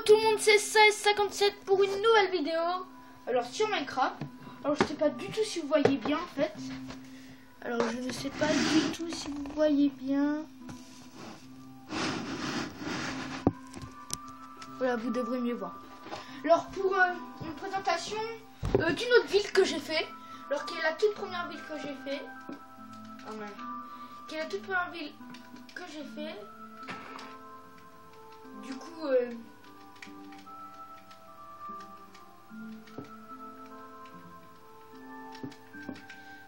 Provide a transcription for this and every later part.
tout le monde, c'est 1657 pour une nouvelle vidéo. Alors sur Minecraft. Alors je sais pas du tout si vous voyez bien en fait. Alors je ne sais pas du tout si vous voyez bien. Voilà, vous devrez mieux voir. Alors pour une présentation d'une autre ville que j'ai fait. Alors qui est la toute première ville que j'ai fait. Oh man. Qui est la toute première ville que j'ai fait. Du coup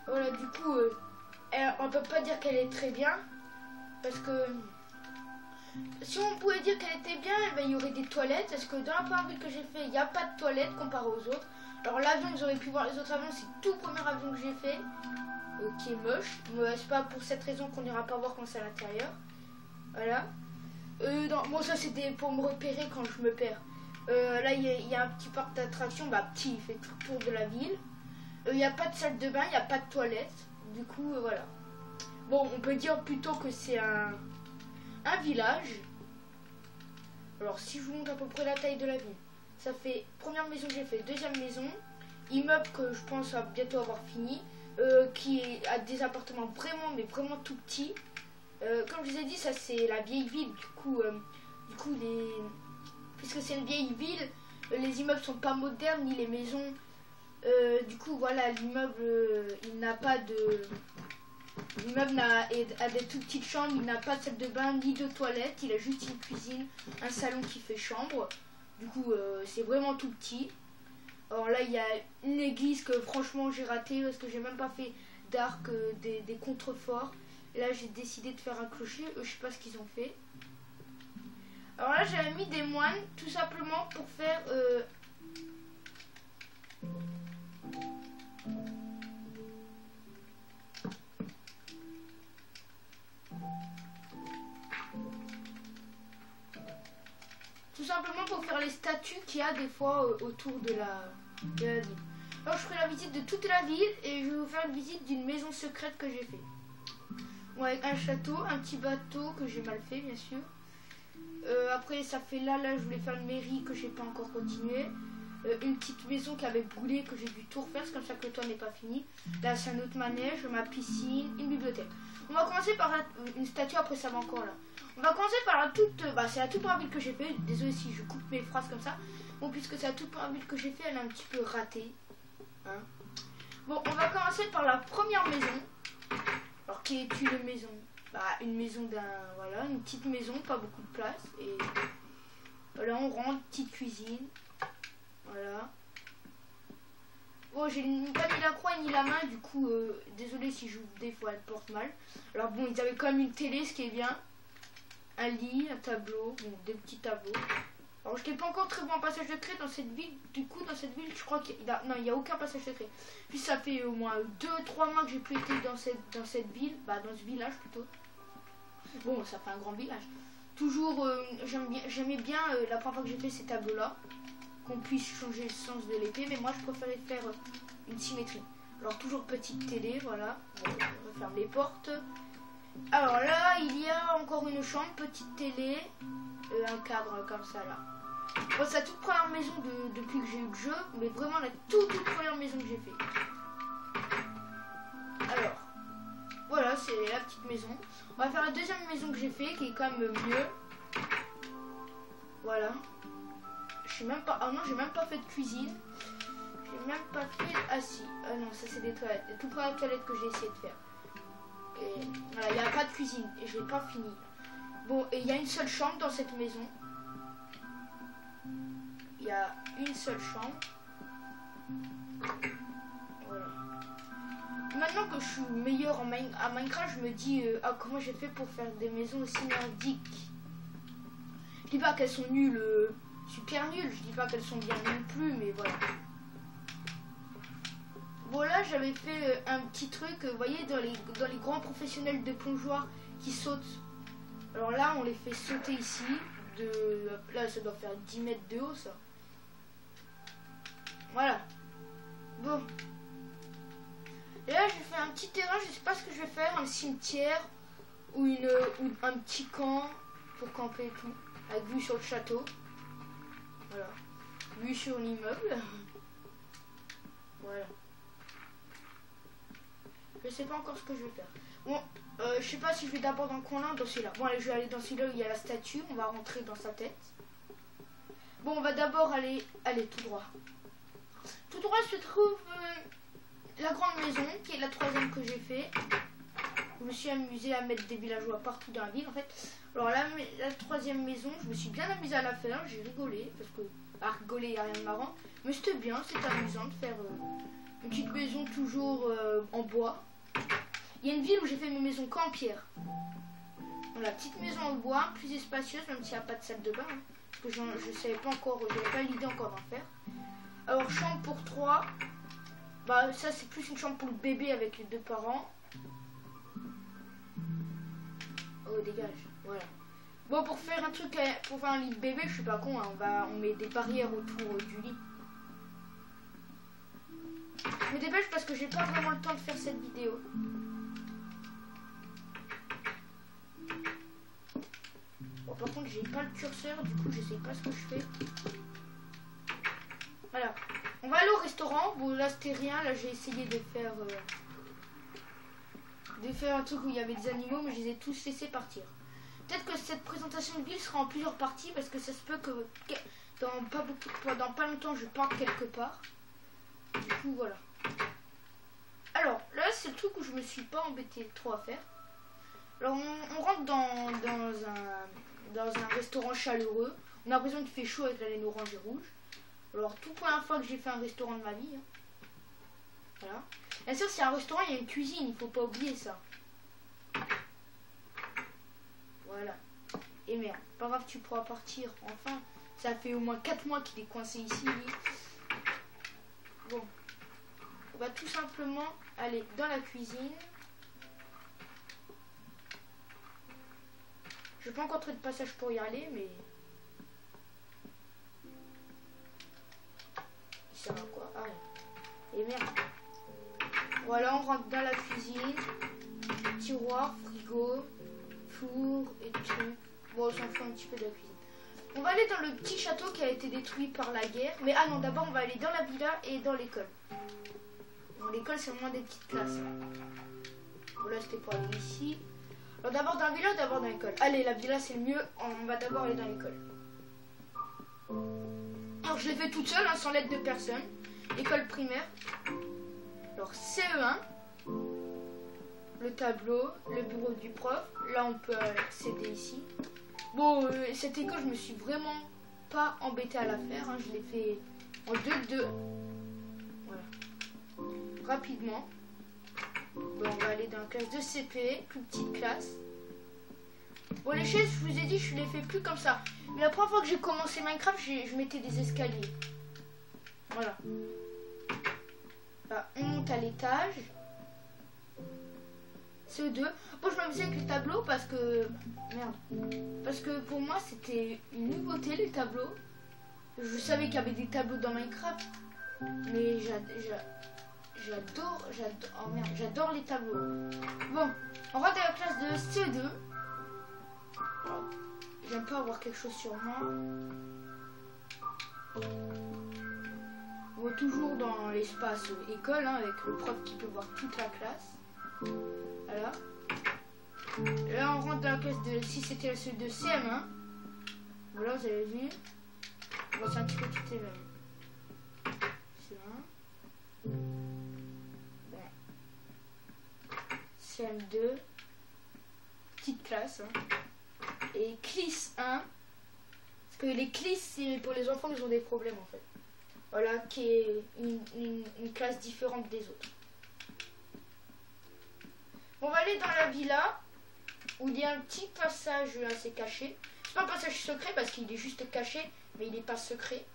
voilà, du coup on peut pas dire qu'elle est très bien parce que si on pouvait dire qu'elle était bien, eh ben, il y aurait des toilettes, parce que dans la première ville que j'ai fait il n'y a pas de toilettes comparé aux autres. Alors l'avion, vous aurez pu voir les autres avions, c'est le tout premier avion que j'ai fait qui est moche, mais c'est pas pour cette raison qu'on n'ira pas voir quand c'est à l'intérieur. Voilà. Bon, ça c'était pour me repérer quand je me perds. Là il y a un petit parc d'attractions, bah petit, il fait tout le tour de la ville. Il n'y a pas de salle de bain, il n'y a pas de toilette. Du coup voilà. Bon, on peut dire plutôt que c'est un village. Alors si je vous montre à peu près la taille de la ville, ça fait première maison que j'ai fait, deuxième maison, immeuble que je pense à bientôt avoir fini, qui a des appartements vraiment mais vraiment tout petits. Comme je vous ai dit, ça c'est la vieille ville. Du coup puisque c'est une vieille ville, les immeubles sont pas modernes ni les maisons. Du coup voilà, l'immeuble il n'a pas de... L'immeuble a des toutes petites chambres, il n'a pas de salle de bain ni de toilette, il a juste une cuisine, un salon qui fait chambre. Du coup c'est vraiment tout petit. Alors là il y a une église que franchement j'ai raté parce que j'ai même pas fait d'arc, des contreforts. Et là j'ai décidé de faire un clocher, je sais pas ce qu'ils ont fait. Alors là j'avais mis des moines tout simplement pour faire... Tout simplement pour faire les statues qu'il y a des fois autour de la ville. Alors je ferai la visite de toute la ville et je vais vous faire une visite d'une maison secrète que j'ai fait. Bon, avec un château, un petit bateau que j'ai mal fait bien sûr. Après ça fait là je voulais faire une mairie que j'ai pas encore continué. Une petite maison qui avait brûlé que j'ai dû tout refaire, c'est comme ça que le toit n'est pas fini. Là c'est un autre manège, ma piscine, une bibliothèque. On va commencer par une statue, après ça va encore là. On va commencer par la toute... c'est la toute première ville que j'ai fait. Désolé si je coupe mes phrases comme ça. Bon, puisque c'est la toute première ville que j'ai fait, elle est un petit peu ratée. Hein. Bon, on va commencer par la première maison. Alors, qui est une maison? Une maison voilà, une petite maison, pas beaucoup de place. Et voilà, on rentre, petite cuisine. Voilà. Bon, j'ai pas mis la croix ni la main, du coup, désolé si j'ouvre des fois, elle porte mal. Alors bon, ils avaient quand même une télé, ce qui est bien. Un lit, un tableau, bon, des petits tableaux. Alors je n'ai pas encore très bon passage secret dans cette ville. Du coup dans cette ville je crois qu'il n'y a aucun passage secret. Puis ça fait au moins 2-3 mois que j'ai plus été dans cette ville. Dans ce village plutôt. Bon, ça fait un grand village. Toujours j'aimais bien la première fois que j'ai fait ces tableaux là. Qu'on puisse changer le sens de l'épée. Mais moi je préférais faire une symétrie. Alors toujours petite télé, voilà. On referme les portes. Alors là, il y a encore une chambre, petite télé, un cadre comme ça là. Bon, c'est la toute première maison depuis que j'ai eu le jeu, mais vraiment la toute première maison que j'ai fait. Alors, voilà, c'est la petite maison. On va faire la deuxième maison que j'ai fait, qui est quand même mieux. Voilà. Je sais même pas, ah non, j'ai même pas fait de cuisine. J'ai même pas fait, ah si, ah non, ça c'est des toilettes, les toutes premières toilettes que j'ai essayé de faire. Et voilà, il n'y a pas de cuisine et je n'ai pas fini. Bon, et il y a une seule chambre dans cette maison. Il y a une seule chambre. Voilà. Maintenant que je suis meilleur à Minecraft, je me dis comment j'ai fait pour faire des maisons aussi merdiques. Je dis pas qu'elles sont nulles, super nulles. Je dis pas qu'elles sont bien non plus, mais voilà. Voilà, j'avais fait un petit truc, vous voyez, dans les grands professionnels de plongeoir qui sautent. Alors là, on les fait sauter ici. Là, ça doit faire 10 mètres de haut, ça. Voilà. Bon. Et là, j'ai fait un petit terrain, je sais pas ce que je vais faire, un cimetière ou un petit camp pour camper et tout, avec vue sur le château. Voilà. Vue sur l'immeuble. Voilà. Je sais pas encore ce que je vais faire. Bon, je sais pas si je vais d'abord dans le coin là ou dans celui-là. Bon, allez, je vais aller dans celui-là où il y a la statue. On va rentrer dans sa tête. Bon, on va d'abord aller tout droit. Tout droit se trouve la grande maison, qui est la 3e que j'ai fait. Je me suis amusé à mettre des villageois partout dans la ville, en fait. Alors, la 3e maison, je me suis bien amusé à la faire. J'ai rigolé, parce que à rigoler, il n'y a rien de marrant. Mais c'était bien, c'était amusant de faire une petite maison toujours en bois. Il y a une ville où j'ai fait mes maisons qu'en pierre. Voilà, petite maison en bois, plus espacieuse, même s'il n'y a pas de salle de bain. Hein, parce que je ne savais pas encore, j'avais pas l'idée encore d'en faire. Alors, chambre pour 3. Bah, ça, c'est plus une chambre pour le bébé avec les 2 parents. Oh, dégage, voilà. Bon, pour faire un truc, pour faire un lit de bébé, je suis pas con, hein, on met des barrières autour du lit. Je me dépêche parce que j'ai pas vraiment le temps de faire cette vidéo. Bon, par contre, j'ai pas le curseur, du coup, je sais pas ce que je fais. Voilà. On va aller au restaurant. Bon, là, c'était rien. Là, j'ai essayé de faire un truc où il y avait des animaux, mais je les ai tous laissés partir. Peut-être que cette présentation de ville sera en plusieurs parties parce que ça se peut que dans pas longtemps, je parte quelque part. Du coup, voilà. Alors, là, c'est le truc où je me suis pas embêté trop à faire. Alors, on rentre dans un restaurant chaleureux. On a l'impression qu'il fait chaud avec la laine orange et rouge. Alors, toute première fois que j'ai fait un restaurant de ma vie. Hein. Voilà. Bien sûr, c'est un restaurant, il y a une cuisine, il faut pas oublier ça. Voilà. Et merde, pas grave, tu pourras partir. Enfin, ça fait au moins 4 mois qu'il est coincé ici. Bon. On va tout simplement aller dans la cuisine. Je n'ai pas encore trouvé de passage pour y aller, mais... Ça va quoi? Ah ouais. Et merde. Voilà, on rentre dans la cuisine. Tiroir, frigo, four et tout. Bon, on s'en fout un petit peu de la cuisine. On va aller dans le petit château qui a été détruit par la guerre. Mais ah non, d'abord on va aller dans la villa et dans l'école. Bon, l'école c'est vraiment des petites classes. Bon, là c'était pour aller ici. Alors d'abord dans la villa ou d'abord dans l'école? Allez, la villa c'est le mieux. On va d'abord aller dans l'école. Alors je l'ai fait toute seule, hein, sans l'aide de personne. École primaire. Alors CE1. Le tableau, le bureau du prof. Là on peut accéder ici. Bon, cette école je me suis vraiment pas embêtée à la faire. Hein. Je l'ai fait en 2-2. Voilà. Rapidement. Bon, on va aller dans la classe de CP. Plus petite classe. Bon, les chaises, je vous ai dit, je les fais plus comme ça. Mais la première fois que j'ai commencé Minecraft, je mettais des escaliers. Voilà. Là, on monte à l'étage. CE2. Bon, je m'amusais avec les tableaux parce que... Merde. Parce que pour moi, c'était une nouveauté, les tableaux. Je savais qu'il y avait des tableaux dans Minecraft. Mais j'adore les tableaux. Bon, on rentre à la classe de CE2. J'aime pas avoir quelque chose sur moi. On va toujours dans l'espace école, hein, avec le prof qui peut voir toute la classe. Voilà. Là, on rentre dans la classe de... Si c'était la CE2 CM1. Voilà, vous avez vu. Bon, c'est un petit peu tout est même. CM1. Bon. CM2. Petite classe. Hein. Et CLIS 1. Parce que les CLIS, c'est pour les enfants qui ont des problèmes en fait. Voilà, qui est une classe différente des autres. On va aller dans la villa où il y a un petit passage assez caché. C'est pas un passage secret parce qu'il est juste caché, mais il n'est pas secret.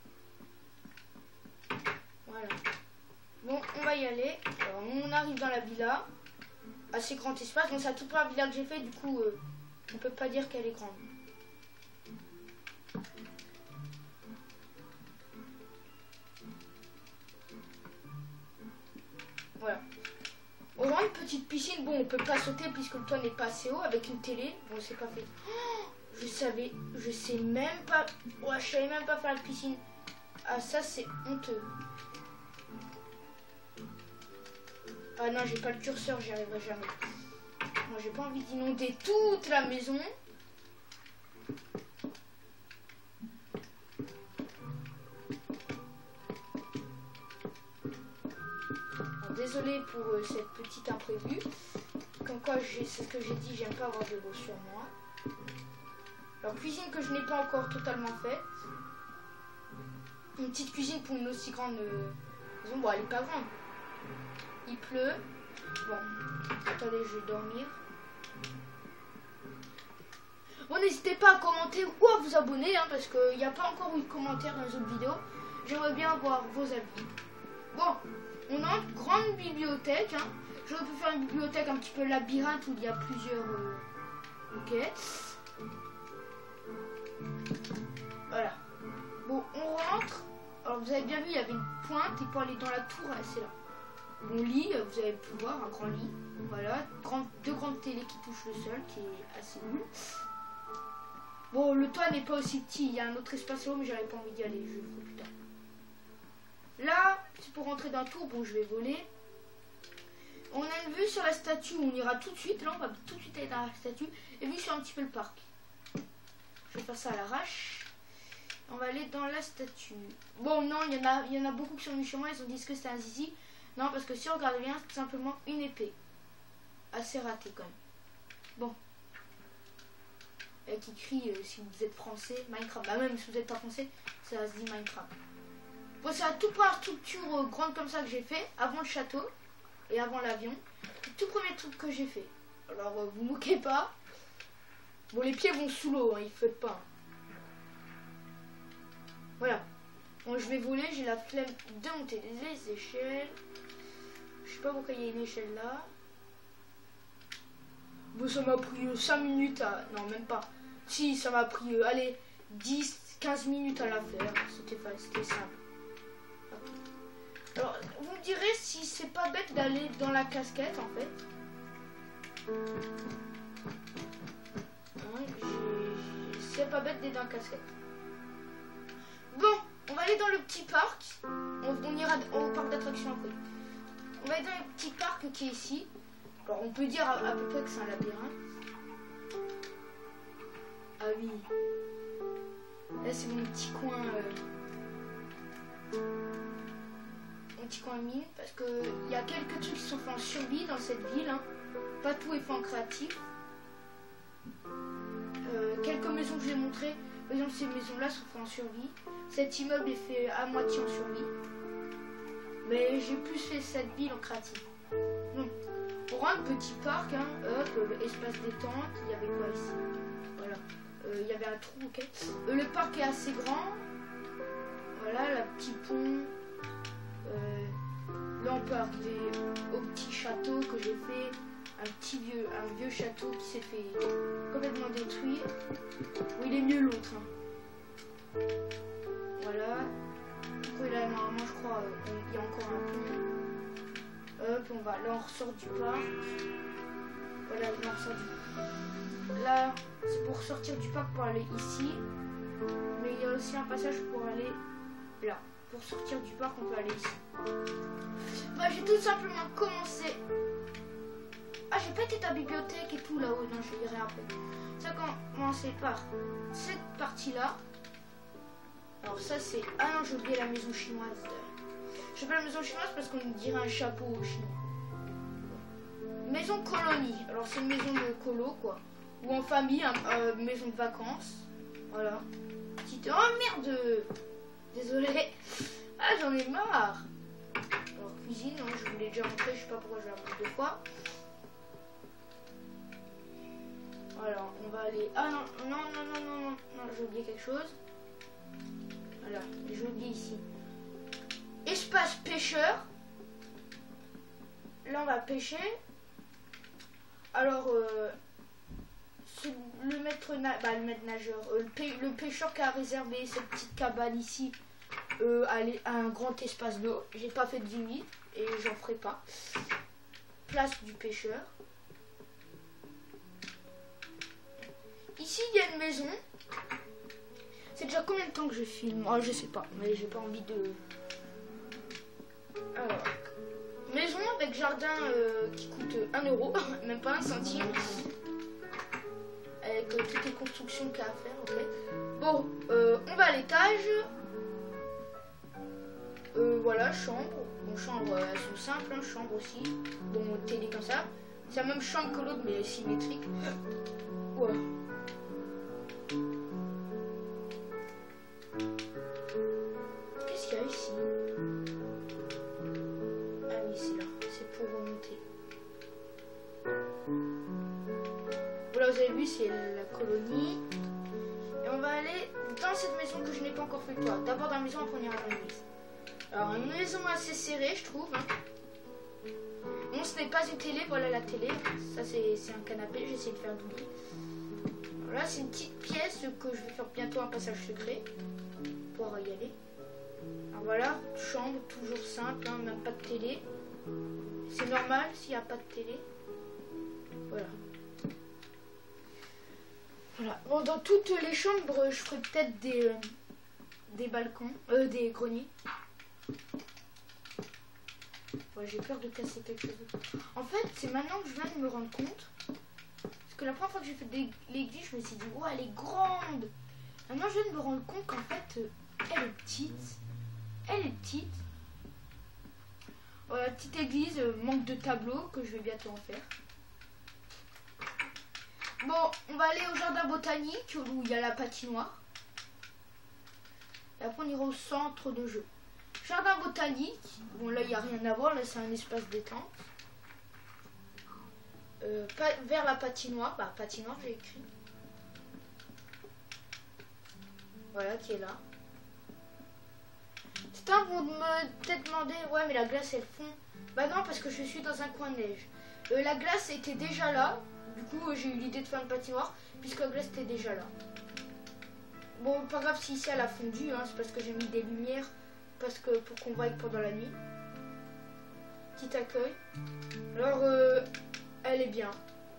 Voilà. Bon, on va y aller. Alors, on arrive dans la villa. Assez grand espace. Bon, c'est la toute première villa que j'ai fait, du coup, on peut pas dire qu'elle est grande. Voilà. On a une petite piscine. Bon, on peut pas sauter puisque le toit n'est pas assez haut avec une télé. Bon, c'est pas fait. Oh, je sais même pas. Ouais, je savais même pas faire la piscine. Ah, ça c'est honteux. Ah non, j'ai pas le curseur, j'y arriverai jamais. Moi, j'ai pas envie d'inonder toute la maison. Bon, désolé pour cette petite imprévue. Comme quoi, c'est ce que j'ai dit, j'aime pas avoir de l'eau sur moi. Alors, cuisine que je n'ai pas encore totalement faite. Une petite cuisine pour une aussi grande maison. Bon, elle est pas grande. Il pleut. Bon, attendez, je vais dormir. Bon, n'hésitez pas à commenter ou à vous abonner, hein, parce qu'il n'y a pas encore eu de commentaires dans les autres vidéos. J'aimerais bien avoir vos avis. Bon, on a une grande bibliothèque. Hein. J'aurais pu faire une bibliothèque un petit peu labyrinthe où il y a plusieurs quêtes. Voilà. Bon, on rentre. Alors, vous avez bien vu, il y avait une pointe. Et pour aller dans la tour, c'est là. Mon lit, vous avez pu voir, un grand lit. Voilà, deux grandes télés qui touchent le sol, qui est assez cool. Bon, le toit n'est pas aussi petit, il y a un autre espace là-haut, mais j'avais pas envie d'y aller, je le ferai plus tard. Là, c'est pour rentrer dans la tour, bon, je vais voler. On a une vue sur la statue, on ira tout de suite, là, on va tout de suite aller dans la statue, et vue sur un petit peu le parc. Je vais faire ça à l'arrache. On va aller dans la statue. Bon, non, il y en a beaucoup qui sont venus chez moi, ils ont dit que c'était un zizi. Non, parce que si on regarde bien, c'est tout simplement une épée. Assez ratée quand même. Bon. Avec écrit, si vous êtes français, Minecraft. Bah même si vous n'êtes pas français, ça se dit Minecraft. Bon, c'est la toute première structure grande comme ça que j'ai fait, avant le château et avant l'avion. Le tout premier truc que j'ai fait. Alors, vous moquez pas. Bon, les pieds vont sous l'eau, hein, ils flottent pas. Voilà. Bon, je vais voler, j'ai la flemme de monter des échelles. Je sais pas pourquoi il y a une échelle là. Bon, ça m'a pris 5 minutes à... Non, même pas. Si, ça m'a pris, allez, 10-15 minutes à la faire. C'était simple. Okay. Alors, vous me direz si c'est pas bête d'aller dans la casquette, en fait. C'est pas bête d'être dans la casquette. Bon, on va aller dans le petit parc. On ira au parc d'attractions après. On va aller dans le petit parc qui est ici. Alors, on peut dire à peu près que c'est un labyrinthe. Ah oui. Là, c'est mon petit coin. Mon petit coin mine. Parce que il y a quelques trucs qui sont faits en survie dans cette ville. Hein. Pas tout est fait en créatif. Quelques maisons que j'ai montrées. Par exemple, ces maisons-là sont faites en survie. Cet immeuble est fait à moitié en survie. Mais j'ai plus fait cette ville en créatif. Donc, pour un petit parc, hein, hop, espace détente, il y avait quoi ici? Voilà, il y avait un trou, ok. Le parc est assez grand. Voilà, le petit pont. Là, on peut arriver au petit château que j'ai fait. Un vieux château qui s'est fait complètement détruire. Bon, il est mieux l'autre. Hein. Voilà. Oui, là, normalement, je crois, il y a encore un pont. Hop, on va. Là, on ressort du parc. Voilà, là, on ressort du parc. Là, c'est pour sortir du parc pour aller ici. Mais il y a aussi un passage pour aller là. Pour sortir du parc, on peut aller ici. Bah, j'ai tout simplement commencé. Ah, j'ai pas été à la bibliothèque et tout là-haut. Non, je dirai après. Ça a commencé par cette partie-là. Alors ça c'est... Ah non, j'ai oublié la maison chinoise. Je fais la maison chinoise parce qu'on dirait un chapeau chinois. Maison colonie. Alors c'est une maison de colo quoi. Ou en famille, maison de vacances. Voilà. Petite... Oh merde. Désolé. Ah j'en ai marre. Alors cuisine, hein, je vous l'ai déjà montré, je sais pas pourquoi je l'ai appris 2 fois. Alors on va aller... Ah non, non, j'ai oublié quelque chose. Voilà, j'ai oublié ici. Espace pêcheur. Là, on va pêcher. Alors, le maître nageur, le pêcheur qui a réservé cette petite cabane ici à un grand espace d'eau. J'ai pas fait de limite et j'en ferai pas. Place du pêcheur. Ici, il y a une maison. C'est déjà combien de temps que je filme? Oh, je sais pas, mais j'ai pas envie de... Alors, maison avec jardin qui coûte 1 euro, même pas 1 centime. Avec toutes les constructions qu'il y a à faire, ok. Bon, on va à l'étage. Voilà, chambre. Bon, chambre, elles sont simples, hein, chambre aussi. Bon, télé comme ça. C'est la même chambre que l'autre, mais symétrique. Voilà. Qu'est-ce qu'il y a ici? Ah oui, c'est là. C'est pour remonter. Voilà, vous avez vu, c'est la colonie. Et on va aller dans cette maison que je n'ai pas encore fait le tour. D'abord dans la maison, après on ira dans l'église. Alors, une maison assez serrée, je trouve. Hein. Bon, ce n'est pas une télé, voilà la télé. Ça, c'est un canapé, j'essaie de faire du bruit. Voilà, c'est une petite pièce que je vais faire bientôt un passage secret. Pour y aller. Alors voilà, chambre, toujours simple, hein, même pas de télé. C'est normal s'il n'y a pas de télé. Voilà. Voilà. Bon, dans toutes les chambres, je ferai peut-être des balcons, des greniers. Ouais, j'ai peur de casser quelque chose. En fait, c'est maintenant que je viens de me rendre compte. Parce que la première fois que j'ai fait l'église, je me suis dit, oh, elle est grande. Maintenant, je viens de me rendre compte qu'en fait, elle est petite. Elle est petite. Voilà, petite église, manque de tableau, que je vais bientôt en faire. Bon, on va aller au jardin botanique, où il y a la patinoire. Et après, on ira au centre de jeu. Jardin botanique, bon là il n'y a rien à voir, là c'est un espace détente. Vers la patinoire, bah patinoire j'ai écrit. Voilà qui est là. Certains vont me peut-être demander, ouais mais la glace elle fond. Bah non parce que je suis dans un coin de neige. La glace était déjà là, du coup j'ai eu l'idée de faire une patinoire, puisque la glace était déjà là. Bon pas grave si ici elle a fondu, hein, c'est parce que j'ai mis des lumières. Parce que pour qu'on voie pendant la nuit. Petit accueil. Alors, elle est bien.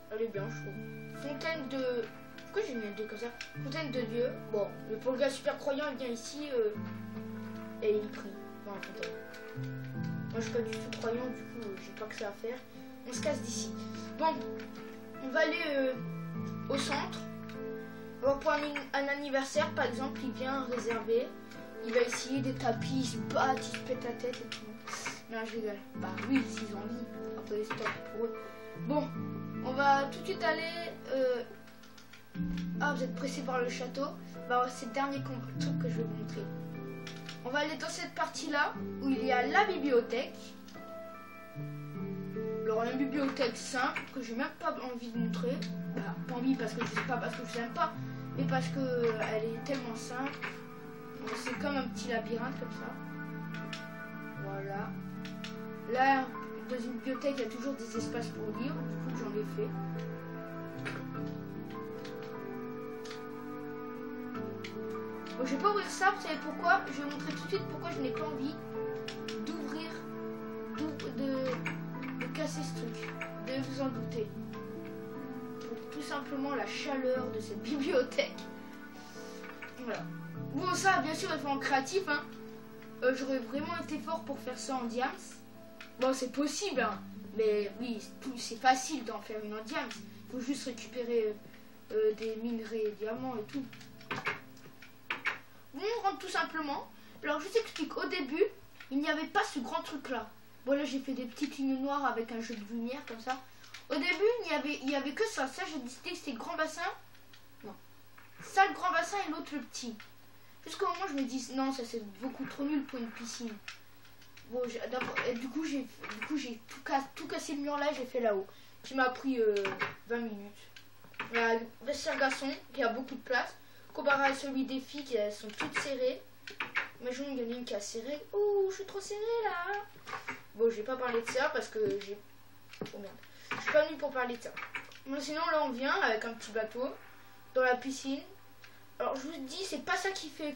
Elle est bien, je trouve. Fontaine de... Pourquoi j'ai mis un 2 comme ça? Fontaine de Dieu. Bon, mais pour le gars super croyant, il vient ici et il prie dans la fontaine. Moi, je suis pas du tout croyant, du coup, j'ai pas que ça à faire. On se casse d'ici. Bon, on va aller au centre. Alors, pour un anniversaire, par exemple, il vient réserver. Il va essayer des tapis, il se bat, il se pète la tête et tout. Non, je rigole. Bah oui, s'ils ont envie. Après, c'est top pour eux. Bon, on va tout de suite aller... Ah, vous êtes pressé par le château. Bah, c'est le dernier truc que je vais vous montrer. On va aller dans cette partie-là, où il y a la bibliothèque. Alors, la bibliothèque simple, que j'ai même pas envie de montrer. Bah, pas envie parce que je sais pas, parce que je n'aime pas. Mais parce que elle est tellement simple. C'est comme un petit labyrinthe comme ça. Voilà. Là, dans une bibliothèque, il y a toujours des espaces pour lire. Du coup, j'en ai fait. Bon, je vais pas ouvrir ça. Vous savez pourquoi? Je vais vous montrer tout de suite pourquoi je n'ai pas envie d'ouvrir, de casser ce truc. De vous en douter. Pour tout simplement la chaleur de cette bibliothèque. Voilà. Bon, ça, bien sûr, il faut en créatif, hein. J'aurais vraiment été fort pour faire ça en diams. Bon, c'est possible, hein. Mais oui, c'est facile d'en faire une en diams. Il faut juste récupérer des minerais, diamants et tout. Bon, on rentre tout simplement. Alors, je vous explique. Au début, il n'y avait pas ce grand truc-là. Bon, là, j'ai fait des petites lignes noires avec un jeu de lumière, comme ça. Au début, il y avait que ça. Ça, j'ai décidé que c'était le grand bassin. Non. Ça, le grand bassin et l'autre, le petit. Jusqu'au moment où je me dis non, ça c'est beaucoup trop nul pour une piscine. Bon, du coup j'ai tout cassé le mur là, j'ai fait là-haut. Qui m'a pris 20 minutes. La vestiaire garçon qui a beaucoup de place. Comparé à celui des filles qui sont toutes serrées. Imagine il y en a une qui a serré. Oh, je suis trop serrée là. Bon, je vais pas parler de ça parce que j'ai... Oh merde. Je suis pas venue pour parler de ça. Bon, sinon là on vient avec un petit bateau dans la piscine. Alors je vous dis, c'est pas ça qui fait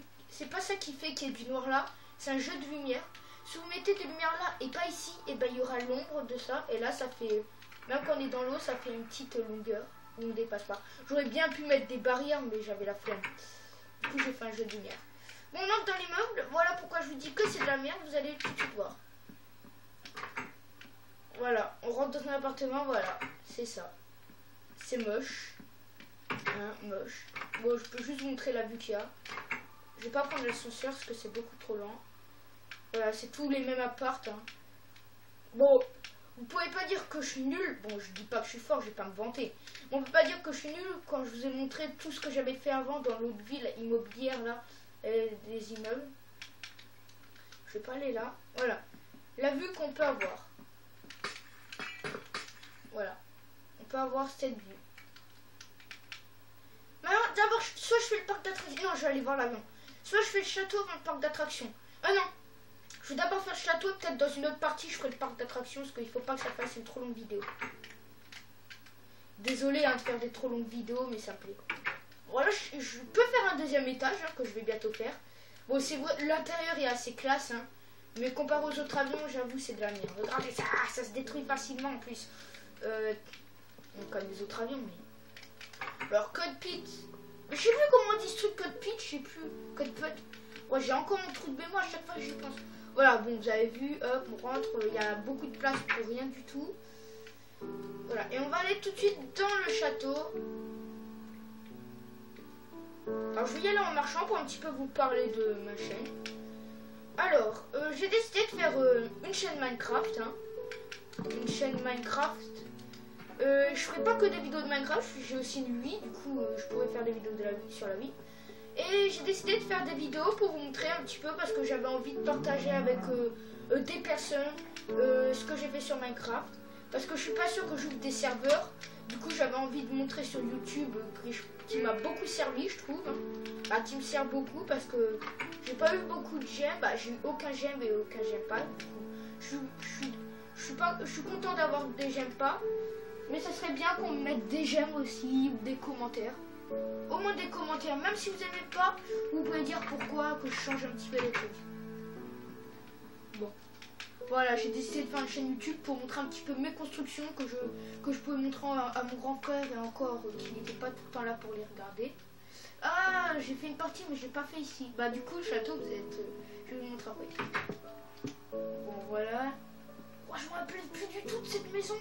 qu'il y ait du noir là, c'est un jeu de lumière. Si vous mettez de lumière là et pas ici, et ben il y aura l'ombre de ça et là ça fait, même quand on est dans l'eau, ça fait une petite longueur où on ne dépasse pas. J'aurais bien pu mettre des barrières mais j'avais la flemme. Du coup coup j'ai fait un jeu de lumière. Bon, on entre dans l'immeuble. Voilà pourquoi je vous dis que c'est de la merde. Vous allez tout de suite voir. Voilà, on rentre dans un appartement. Voilà, c'est ça. C'est moche. Hein, moche. Bon, je peux juste vous montrer la vue qu'il y a. Je vais pas prendre l'ascenseur parce que c'est beaucoup trop lent. Voilà, c'est tous les mêmes apparts. Hein. Bon, vous pouvez pas dire que je suis nul. Bon, je dis pas que je suis fort, je vais pas me vanter. On peut pas dire que je suis nul quand je vous ai montré tout ce que j'avais fait avant dans l'autre ville immobilière là, des immeubles. Je vais pas aller là. Voilà, la vue qu'on peut avoir. Voilà, on peut avoir cette vue. Maintenant, d'abord, soit je fais le parc d'attractions. Non, je vais aller voir l'avion. Soit je fais le château avant le parc d'attractions. Ah non, je vais d'abord faire le château. Peut-être dans une autre partie, je ferai le parc d'attractions parce qu'il faut pas que ça fasse une trop longue vidéo. Désolé hein, de faire des trop longues vidéos, mais ça me plaît. Voilà, je peux faire un deuxième étage hein, que je vais bientôt faire. Bon, c'est vrai, l'intérieur est assez classe, hein, mais comparé aux autres avions, j'avoue, c'est de la merde. Regardez ça, ça se détruit facilement en plus. Comme les autres avions, mais... Alors, cockpit. Je sais plus comment on dit ce truc, cockpit, je sais plus. Cockpit. Ouais, j'ai encore mon trou de mémoire à chaque fois que j'y pense. Voilà, bon, vous avez vu, hop, on rentre, il y a beaucoup de place pour rien du tout. Voilà, et on va aller tout de suite dans le château. Alors, je vais y aller en marchant pour un petit peu vous parler de ma chaîne. Alors, j'ai décidé de faire une chaîne Minecraft. Hein. Une chaîne Minecraft. Je ferai pas que des vidéos de Minecraft, j'ai aussi une Wii, du coup je pourrais faire des vidéos de la Wii sur la Wii. Et j'ai décidé de faire des vidéos pour vous montrer un petit peu parce que j'avais envie de partager avec des personnes ce que j'ai fait sur Minecraft. Parce que je suis pas sûre que j'ouvre des serveurs, du coup j'avais envie de montrer sur YouTube qui m'a beaucoup servi je trouve. Hein. Bah, qui me sert beaucoup parce que j'ai pas eu beaucoup de j'aime, bah, j'ai eu aucun j'aime et aucun j'aime pas. Du coup, je suis content d'avoir des j'aime pas. Mais ça serait bien qu'on me mette des j'aime aussi ou des commentaires. Au moins des commentaires. Même si vous n'aimez pas, vous pouvez dire pourquoi, que je change un petit peu les trucs. Bon. Voilà, j'ai décidé de faire une chaîne YouTube pour montrer un petit peu mes constructions que je pouvais montrer à mon grand frère et encore qui n'était pas tout le temps là pour les regarder. Ah, j'ai fait une partie mais j'ai pas fait ici. Bah du coup le château vous êtes... je vais vous montrer après. Bon voilà. Oh, je me rappelle plus du tout de cette maison.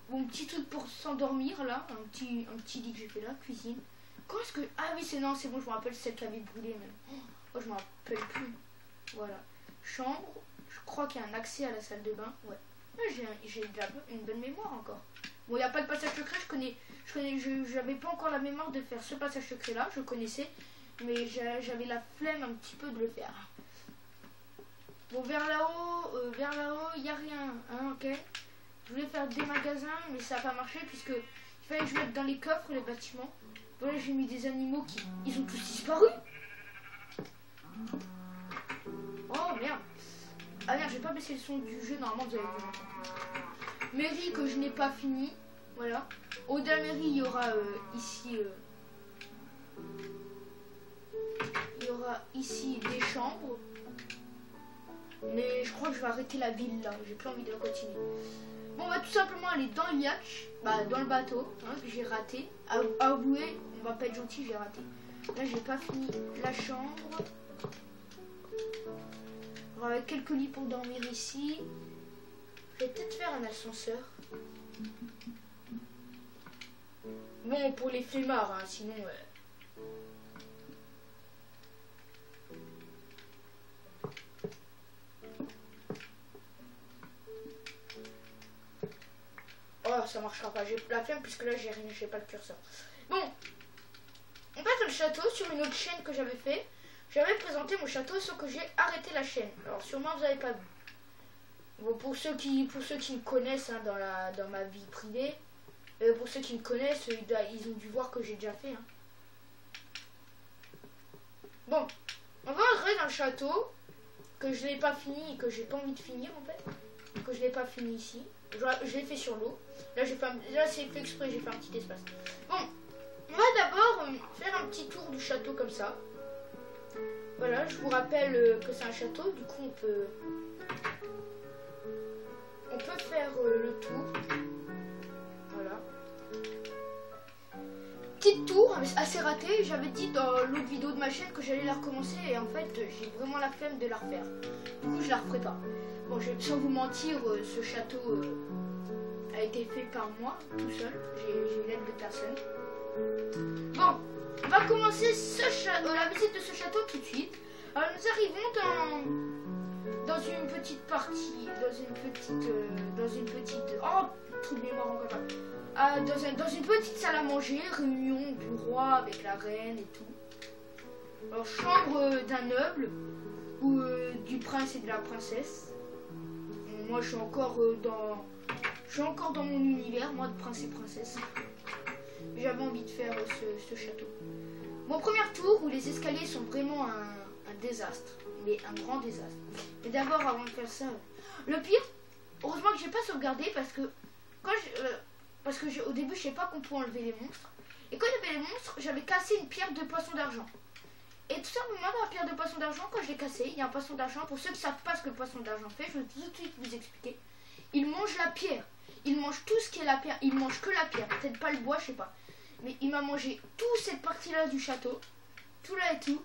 Bon, petit truc pour s'endormir là, un petit lit que j'ai fait là, cuisine. Comment est-ce que... Ah oui, c'est bon, je me rappelle celle qui avait brûlé même. Oh, je me rappelle plus. Voilà. Chambre, je crois qu'il y a un accès à la salle de bain. Ouais. J'ai une bonne mémoire encore. Bon, il n'y a pas de passage secret, j'avais pas encore la mémoire de faire ce passage secret là, je connaissais. Mais j'avais la flemme un petit peu de le faire. Bon, vers là-haut, il n'y a rien, hein, ok. Je voulais faire des magasins, mais ça n'a pas marché puisque il fallait que je mette dans les coffres les bâtiments. Voilà, j'ai mis des animaux qui... Ils ont tous disparu. Oh merde. Ah merde, j'ai pas baissé le son du jeu, normalement vous avez vu. Mairie que je n'ai pas fini. Voilà. Au de la mairie, il y aura ici... il y aura ici des chambres. Mais je crois que je vais arrêter la ville là. J'ai plus envie de continuer. Bon, on va tout simplement aller dans le yacht, bah, dans le bateau, hein, que j'ai raté. Avouez, on va pas être gentil, j'ai raté. Là, j'ai pas fini la chambre. Alors, avec quelques lits pour dormir ici. Je vais peut-être faire un ascenseur. Bon, pour les flemmards, hein, sinon... Oh, ça marchera pas, j'ai la flemme puisque là j'ai pas le curseur. Bon, on passe dans le château sur une autre chaîne que j'avais fait. J'avais présenté mon château sauf que j'ai arrêté la chaîne. Alors sûrement vous n'avez pas vu. Bon, pour ceux qui me connaissent hein, dans ma vie privée, pour ceux qui me connaissent, ils ont dû voir que j'ai déjà fait. Hein. Bon, on va entrer dans le château que je n'ai pas fini et que j'ai pas envie de finir en fait. Que je l'ai pas fini ici. Je l'ai fait sur l'eau. Là, c'est fait exprès, j'ai fait un petit espace. Bon, on va d'abord faire un petit tour du château comme ça. Voilà, je vous rappelle que c'est un château. Du coup, on peut faire le tour. Voilà. petite tour assez ratée. J'avais dit dans l'autre vidéo de ma chaîne que j'allais la recommencer et en fait j'ai vraiment la flemme de la refaire. Du coup je la referai pas. Bon, sans vous mentir, ce château a été fait par moi tout seul. J'ai l'aide de personne. Bon, on va commencer la visite de ce château tout de suite. Alors nous arrivons dans une petite partie, dans une petite, oh, trou de mémoire encore pas. Dans une petite salle à manger, réunion du roi avec la reine et tout. Alors chambre d'un noble ou du prince et de la princesse. Moi je suis encore dans mon univers, moi de prince et princesse. J'avais envie de faire ce château. Mon premier tour où les escaliers sont vraiment un désastre, mais un grand désastre. Mais d'abord, avant de faire ça, le pire, heureusement que j'ai pas sauvegardé parce que au début je sais pas qu'on peut enlever les monstres. Et quand il y avait les monstres, j'avais cassé une pierre de poisson d'argent. Et tout simplement dans la pierre de poisson d'argent, quand je l'ai cassée, il y a un poisson d'argent. Pour ceux qui savent pas ce que le poisson d'argent fait, je vais tout de suite vous expliquer. Il mange la pierre. Il mange tout ce qui est la pierre. Il mange que la pierre. Peut-être pas le bois, je sais pas. Mais il m'a mangé toute cette partie-là du château. Tout là et tout.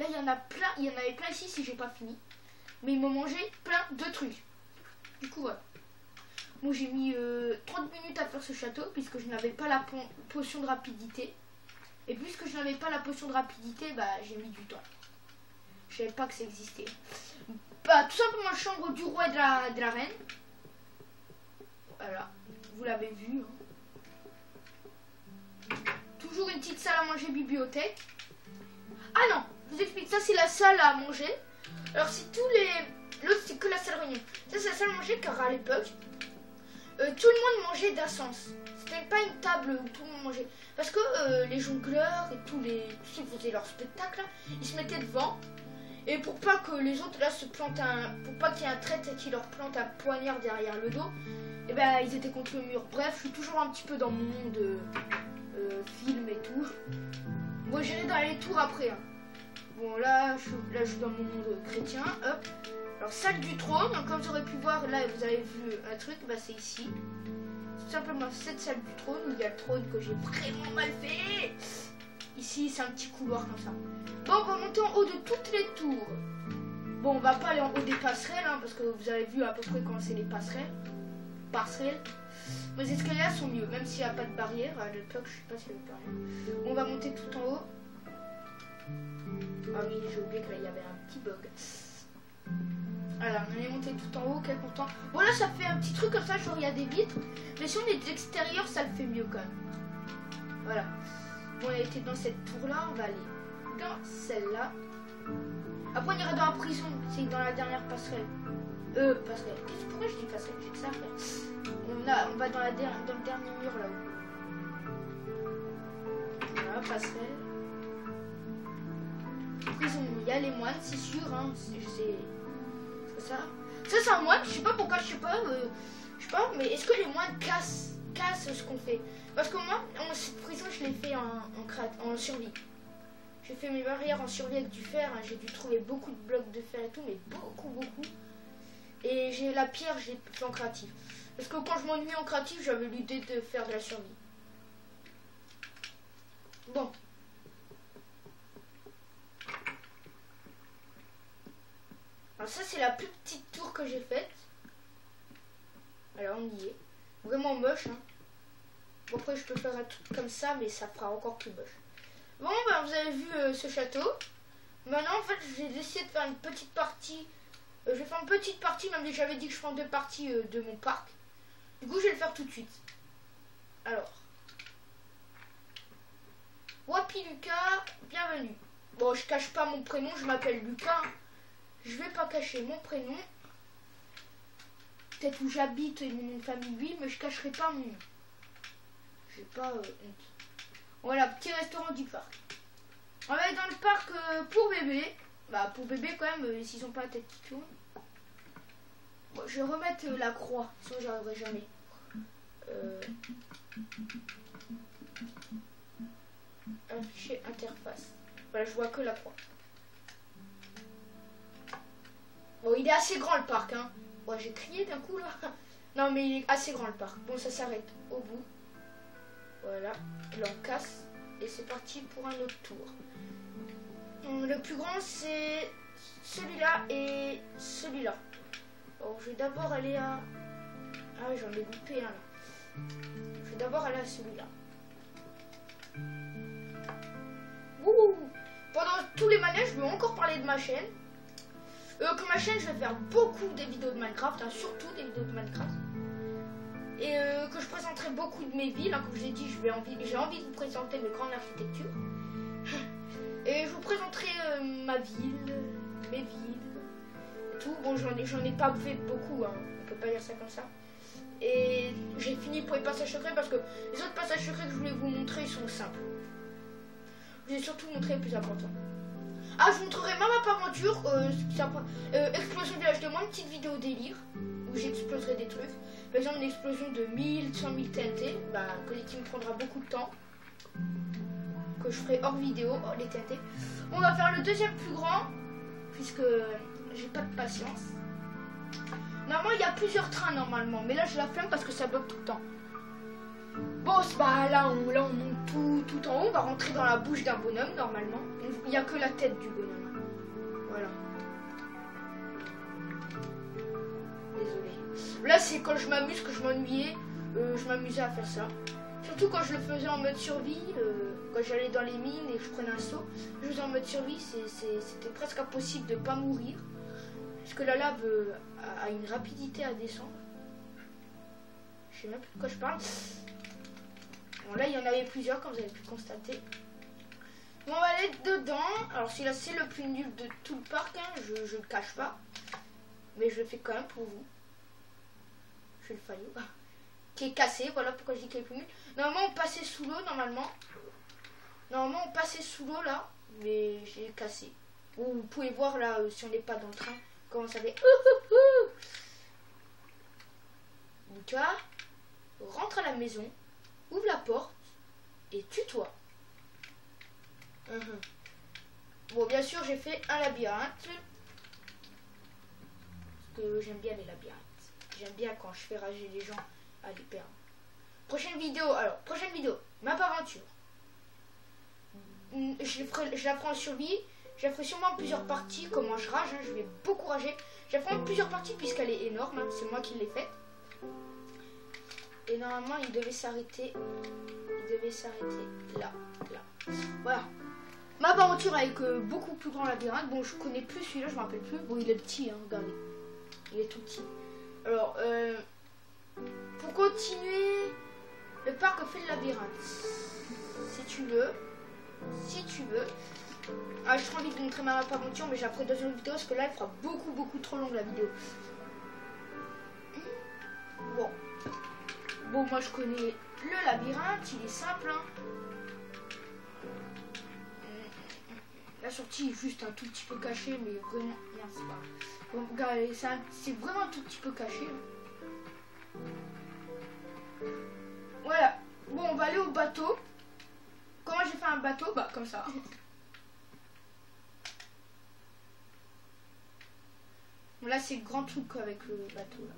Là, il y en a plein. Il y en avait plein ici si j'ai pas fini. Mais il m'a mangé plein de trucs. Du coup, voilà. Moi, j'ai mis 30 minutes à faire ce château puisque je n'avais pas la potion de rapidité. Et puisque je n'avais pas la potion de rapidité, bah, j'ai mis du temps. Je savais pas que ça existait. Bah, tout simplement la chambre du roi et de la reine. Voilà. Vous l'avez vu. Hein. Toujours une petite salle à manger bibliothèque. Ah non, je vous explique. Ça, c'est la salle à manger. Alors, c'est tous les... L'autre, c'est que la salle réunion. Ça, c'est la salle à manger car à l'époque, tout le monde mangeait d'un sens. C'était pas une table où tout le monde mangeait. Parce que les jongleurs et tous ceux qui faisaient leur spectacle, là, ils se mettaient devant. Et pour pas que les autres là se plantent pour pas qu'il y ait un traître qui leur plante un poignard derrière le dos, et ben ils étaient contre le mur. Bref, je suis toujours un petit peu dans mon monde film et tout. Moi j'irai dans les tours après. Hein. Bon là je suis dans mon monde chrétien. Hop. Alors salle du trône, comme vous aurez pu voir là vous avez vu un truc, bah c'est ici. Tout simplement cette salle du trône où il y a le trône que j'ai vraiment mal fait. Ici c'est un petit couloir comme ça. Bon, on va monter en haut de toutes les tours. Bon, on va pas aller en haut des passerelles, hein, parce que vous avez vu à peu près comment c'est les passerelles. Les escaliers là sont mieux, même s'il n'y a pas de barrière. À l'époque, je sais pas s'il y avait pas rien. On va monter tout en haut. Ah oui, j'ai oublié que là, il y avait un petit bug. Alors, on est monté tout en haut, quel content. Bon, là, ça fait un petit truc comme ça, genre il y a des vitres. Mais si on est d'extérieur, ça le fait mieux quand même. Voilà. Bon, on a été dans cette tour-là, on va aller dans celle-là. Après on ira dans la prison, c'est dans la dernière passerelle. Passerelle. Pourquoi je dis passerelle? J'ai que ça à faire. On va dans le dernier mur là-haut. Voilà, passerelle. Prison, il y a les moines, c'est sûr, hein. C'est ça. Ça c'est un moine, je sais pas pourquoi, je sais pas, mais est-ce que les moines cassent ce qu'on fait? Parce que moi, cette prison, je l'ai fait en survie. J'ai fait mes barrières en survie avec du fer. Hein. J'ai dû trouver beaucoup de blocs de fer et tout, mais beaucoup. Et j'ai la pierre, je l'ai fait en créatif. Parce que quand je m'ennuie en créatif, j'avais l'idée de faire de la survie. Bon. Alors ça, c'est la plus petite tour que j'ai faite. Alors, on y est. Vraiment moche, hein. Bon, après, je peux faire un truc comme ça, mais ça fera encore plus moche. Bon, ben, vous avez vu ce château. Maintenant, en fait, j'ai décidé de faire une petite partie. Je vais faire une petite partie, même si j'avais dit que je ferais deux parties de mon parc. Du coup, je vais le faire tout de suite. Alors. Wapi Lucas, bienvenue. Bon, je cache pas mon prénom, je m'appelle Lucas. Je vais pas cacher mon prénom. Peut-être où j'habite et mon nom de famille, oui, mais je cacherai pas mon nom. J'ai pas honte. Voilà, petit restaurant du parc. On va aller dans le parc pour bébé. Bah, pour bébé quand même, s'ils ont pas la tête qui tourne. Bon, je vais remettre la croix, sinon j'y arriverai jamais. Afficher interface. Voilà, je vois que la croix. Bon, il est assez grand le parc, hein. Bon, j'ai crié d'un coup là. Non, mais il est assez grand le parc. Bon, ça s'arrête au bout. Voilà, là on casse. et c'est parti pour un autre tour. Le plus grand c'est celui-là et celui-là. Alors je vais d'abord aller à... Ah j'en ai loupé un là. Je vais d'abord aller à celui-là. Ouh. Pendant tous les manèges, je vais encore parler de ma chaîne. Que ma chaîne, je vais faire beaucoup des vidéos de Minecraft, hein, surtout des vidéos de Minecraft. Et que je présenterai beaucoup de mes villes. Hein, comme je l'ai dit, j'ai envie de vous présenter mes grandes architectures. Et je vous présenterai ma ville, mes villes, et tout. Bon, j'en ai pas fait beaucoup, hein, on peut pas dire ça comme ça. Et j'ai fini pour les passages secrets parce que les autres passages secrets que je voulais vous montrer, ils sont simples. Je vais surtout montrer les plus importants. Ah, je vous montrerai ma map aventure, explosion village de moi, une petite vidéo délire, où j'exploserai des trucs. Par exemple, une explosion de 1000, 100 000 TNT, qui me prendra beaucoup de temps, que je ferai hors vidéo, les TNT. On va faire le deuxième plus grand, puisque j'ai pas de patience. Normalement, il y a plusieurs trains, normalement, mais là, je la flemme parce que ça bloque tout le temps. Bon, là on monte tout en haut, on va rentrer dans la bouche d'un bonhomme normalement. Il n'y a que la tête du bonhomme. Voilà. Désolé. Là c'est quand je m'amuse que je m'ennuyais, je m'amusais à faire ça. Surtout quand je le faisais en mode survie, quand j'allais dans les mines et que je prenais un saut. Je faisais en mode survie, c'était presque impossible de ne pas mourir. Parce que la lave a une rapidité à descendre. Je sais même plus de quoi je parle. Bon, là, il y en avait plusieurs, comme vous avez pu constater. Bon, on va aller dedans. Alors, celui-là, c'est le plus nul de tout le parc. Hein. Je le cache pas. Mais je le fais quand même pour vous. Je fais le faillot. Qui est cassé. Voilà pourquoi je dis qu'il est plus nul. Normalement, on passait sous l'eau, normalement. Normalement, on passait sous l'eau, là. Mais j'ai cassé. Bon, vous pouvez voir, là, si on n'est pas dans le train, comment ça fait. Lucas, rentre à la maison. Ouvre la porte et tue-toi. Bon, bien sûr, j'ai fait un labyrinthe. Parce que j'aime bien les labyrinthes. J'aime bien quand je fais rager les gens à les perdre. Prochaine vidéo, map aventure. Je la prends en survie. Je la ferai sûrement en plusieurs parties. Comment je rage, hein, je vais beaucoup rager. Je la ferai en plusieurs parties puisqu'elle est énorme. Hein, c'est moi qui l'ai faite. Et normalement, il devait s'arrêter. Là. Voilà. Ma aventure avec beaucoup plus grand labyrinthe. Bon, je connais plus celui-là, je me rappelle plus. Bon, il est petit, hein, regardez. Il est tout petit. Alors, pour continuer, le parc fait le labyrinthe. Si tu veux. Ah, j'ai trop envie de vous montrer ma map aventure, mais j'apprends dans une autre vidéo parce que là, elle fera beaucoup trop longue la vidéo. Bon, moi je connais le labyrinthe, il est simple. Hein. La sortie est juste un tout petit peu cachée, mais vraiment, non, c'est pas. Bon, regardez, c'est vraiment un tout petit peu caché. Voilà. Bon, on va aller au bateau. Comment j'ai fait un bateau? Bah, comme ça. Bon, là, c'est le grand truc avec le bateau, là.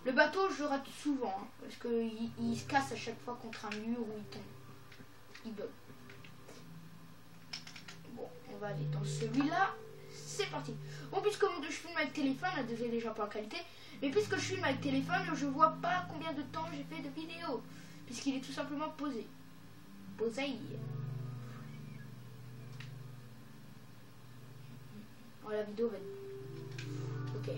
Le bateau, je le rate souvent, hein, parce qu'il se casse à chaque fois contre un mur ou il tombe. Il bug. Bon, on va aller dans celui-là. C'est parti. Bon, puisque je filme avec téléphone, désolé déjà pour la qualité, mais puisque je filme avec téléphone, je vois pas combien de temps j'ai fait de vidéo, puisqu'il est tout simplement posé. Posé. Oh, la vidéo va être... Ok.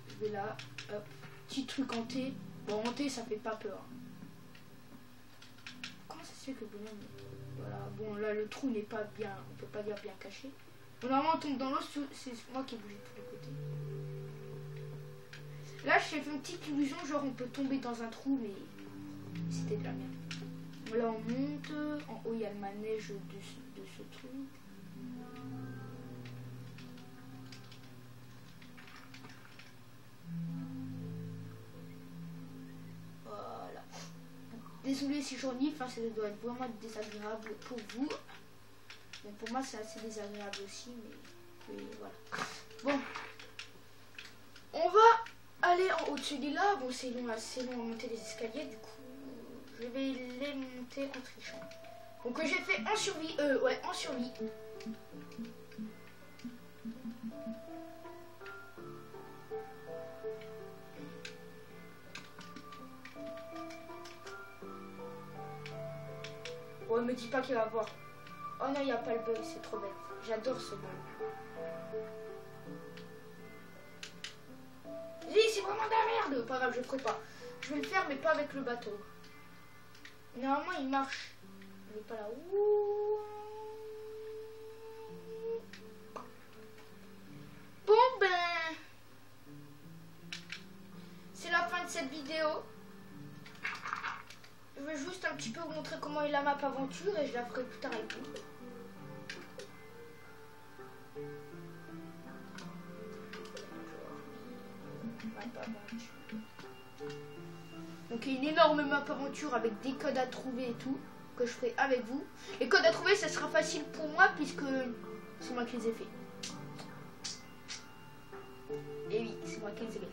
Je vais là, hop, petit truc hanté. Bon, hanté, ça fait pas peur. Comment ça se fait que le bonhomme... Voilà, bon, là, le trou n'est pas bien, on peut pas dire bien caché. Bon, normalement, on tombe dans l'eau, c'est moi qui ai bougé de tous les côtés. Là, j'ai fait une petite illusion, genre, on peut tomber dans un trou, mais c'était de la merde. Là, on monte. En haut, il y a le manège de ce truc. Voilà. Désolé si j'enivre, ça doit être vraiment désagréable pour vous. Mais pour moi, c'est assez désagréable aussi, mais voilà. Bon. On va aller en haut de celui-là. Bon, c'est long à monter les escaliers, du coup. Je vais les monter en trichant. Donc j'ai fait en survie. Ouais, en survie. Ouais, me dis pas qu'il va voir. Oh non, il n'y a pas le bug, c'est trop bête. J'adore ce bug. Oui, c'est vraiment de la merde. Pas grave, je ferai pas. Je vais le faire, mais pas avec le bateau. Normalement, il marche. Il n'est pas là. Ouh. Bon, ben... c'est la fin de cette vidéo. Je vais juste un petit peu vous montrer comment est la map aventure et je la ferai plus tard avec vous. Donc il y a une énorme map aventure avec des codes à trouver et tout, que je ferai avec vous. Les codes à trouver, ça sera facile pour moi puisque c'est moi qui les ai fait. Et oui, c'est moi qui les ai fait.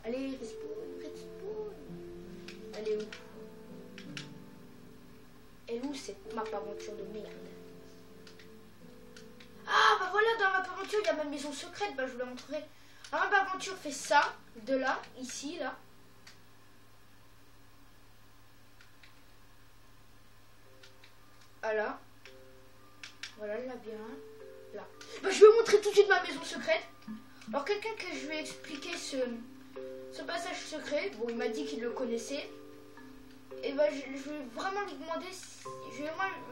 Allez, respawn, respawn. Elle est où? Elle est où cette map aventure de merde? Ah bah voilà, dans la map aventure, il y a ma maison secrète, bah je vous la montrerai. La map aventure fait ça, de là, ici, là. Voilà. Voilà le labyrinthe. Là. Bah je vais vous montrer tout de suite ma maison secrète. Alors quelqu'un que je vais expliquer ce passage secret, bon il m'a dit qu'il le connaissait. Et bah je vais vraiment lui demander,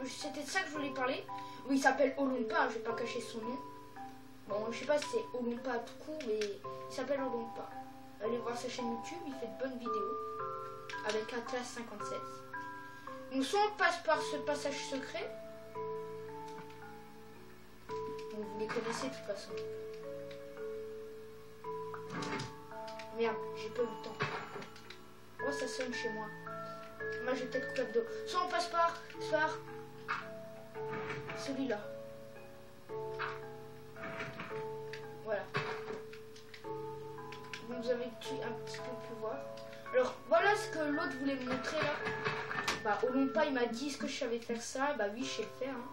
c'était de ça que je voulais parler. Oui, il s'appelle Olumpa, je vais pas cacher son nom. Bon, je sais pas si c'est Olumpa tout court, mais il s'appelle Olumpa. Allez voir sa chaîne YouTube, il fait de bonnes vidéos. Avec un classe 57. Donc soit on passe par ce passage secret. Donc vous les connaissez de toute façon. Merde, j'ai pas eu le temps. Oh, ça sonne chez moi. Moi, je vais peut-être couper la vidéo. Soit on passe par celui-là. Voilà. Donc, vous avez un petit peu pu voir. Alors, voilà ce que l'autre voulait me montrer là. Bah, Olumpa, il m'a dit est-ce que je savais faire ça. Bah oui, je sais le faire. Hein.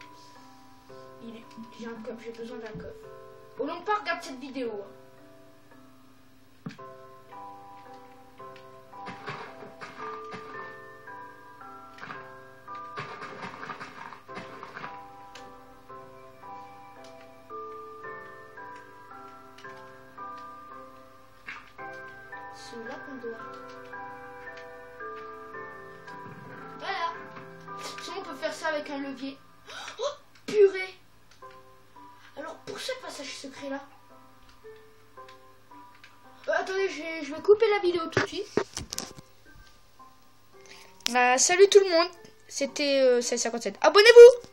J'ai un coffre, j'ai besoin d'un coffre. Olumpa, regarde cette vidéo. Hein. C'est là qu'on doit. Voilà. Sinon on peut faire ça avec un levier. Oh purée. Alors pour ce passage secret là. Attendez, je vais couper la vidéo tout de suite. Salut tout le monde. C'était 1657. Abonnez-vous.